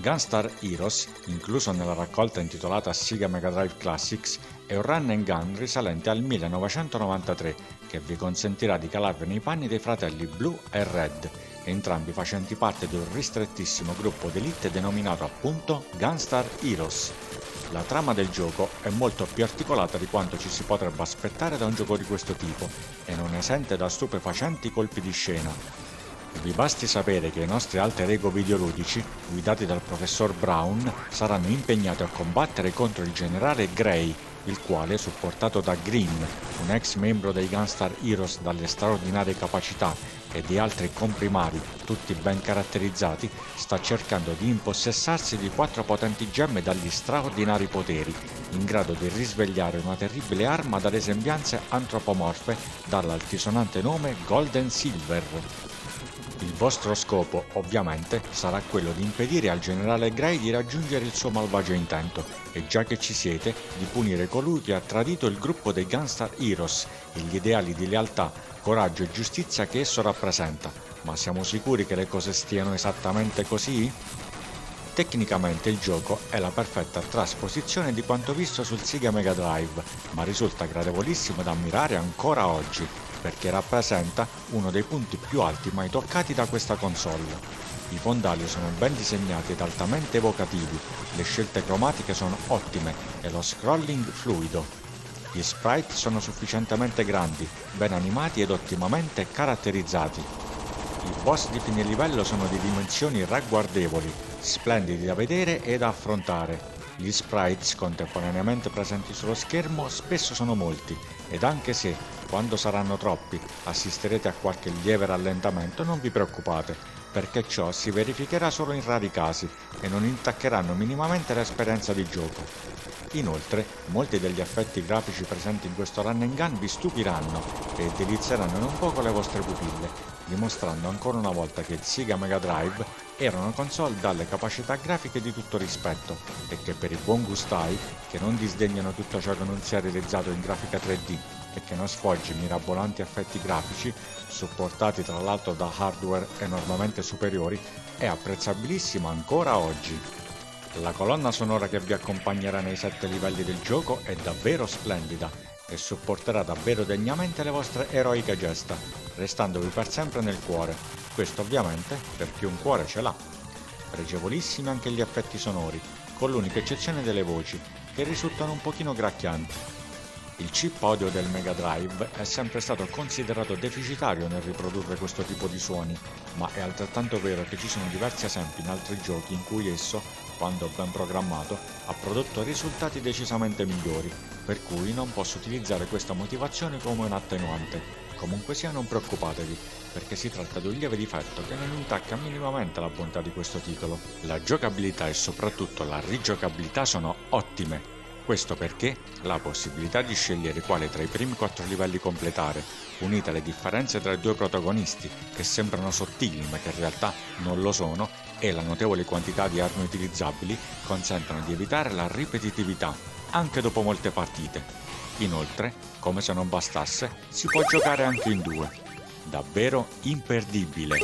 Gunstar Heroes, incluso nella raccolta intitolata Sega Mega Drive Classics, è un run and gun risalente al 1993 che vi consentirà di calarvi nei panni dei fratelli Blue e Red, entrambi facenti parte di un ristrettissimo gruppo d'élite denominato appunto Gunstar Heroes. La trama del gioco è molto più articolata di quanto ci si potrebbe aspettare da un gioco di questo tipo e non esente da stupefacenti colpi di scena. Vi basti sapere che i nostri alter ego videoludici, guidati dal professor Brown, saranno impegnati a combattere contro il generale Gray, il quale, supportato da Green, un ex membro dei Gunstar Heroes dalle straordinarie capacità, e di altri comprimari, tutti ben caratterizzati, sta cercando di impossessarsi di 4 potenti gemme dagli straordinari poteri, in grado di risvegliare una terribile arma dalle sembianze antropomorfe dall'altisonante nome Golden Silver. Il vostro scopo, ovviamente, sarà quello di impedire al generale Gray di raggiungere il suo malvagio intento e, già che ci siete, di punire colui che ha tradito il gruppo dei Gunstar Heroes e gli ideali di lealtà, coraggio e giustizia che esso rappresenta. Ma siamo sicuri che le cose stiano esattamente così? Tecnicamente il gioco è la perfetta trasposizione di quanto visto sul Sega Mega Drive, ma risulta gradevolissimo da ammirare ancora oggi, perché rappresenta uno dei punti più alti mai toccati da questa console. I fondali sono ben disegnati ed altamente evocativi, le scelte cromatiche sono ottime e lo scrolling fluido. Gli sprite sono sufficientemente grandi, ben animati ed ottimamente caratterizzati. I boss di fine livello sono di dimensioni ragguardevoli, splendidi da vedere e da affrontare. Gli sprites contemporaneamente presenti sullo schermo spesso sono molti, ed anche se, quando saranno troppi, assisterete a qualche lieve rallentamento, non vi preoccupate, perché ciò si verificherà solo in rari casi e non intaccheranno minimamente l'esperienza di gioco. Inoltre, molti degli effetti grafici presenti in questo run and gun vi stupiranno e delizieranno non poco le vostre pupille, dimostrando ancora una volta che il Sega Mega Drive era una console dalle capacità grafiche di tutto rispetto e che per i buon gustai, che non disdegnano tutto ciò che non sia realizzato in grafica 3D e che non sfoggi mirabolanti effetti grafici, supportati tra l'altro da hardware enormemente superiori, è apprezzabilissimo ancora oggi. La colonna sonora che vi accompagnerà nei 7 livelli del gioco è davvero splendida e supporterà davvero degnamente le vostre eroiche gesta, restandovi per sempre nel cuore, questo ovviamente per chi un cuore ce l'ha. Pregevolissimi anche gli effetti sonori, con l'unica eccezione delle voci, che risultano un pochino gracchianti. Il chip audio del Mega Drive è sempre stato considerato deficitario nel riprodurre questo tipo di suoni, ma è altrettanto vero che ci sono diversi esempi in altri giochi in cui esso, quando ben programmato, ha prodotto risultati decisamente migliori, per cui non posso utilizzare questa motivazione come un attenuante. Comunque sia, non preoccupatevi, perché si tratta di un lieve difetto che non intacca minimamente la bontà di questo titolo. La giocabilità e soprattutto la rigiocabilità sono ottime. Questo perché la possibilità di scegliere quale tra i primi 4 livelli completare, unite alle differenze tra i due protagonisti, che sembrano sottili ma che in realtà non lo sono, e la notevole quantità di armi utilizzabili, consentono di evitare la ripetitività, anche dopo molte partite. Inoltre, come se non bastasse, si può giocare anche in 2. Davvero imperdibile!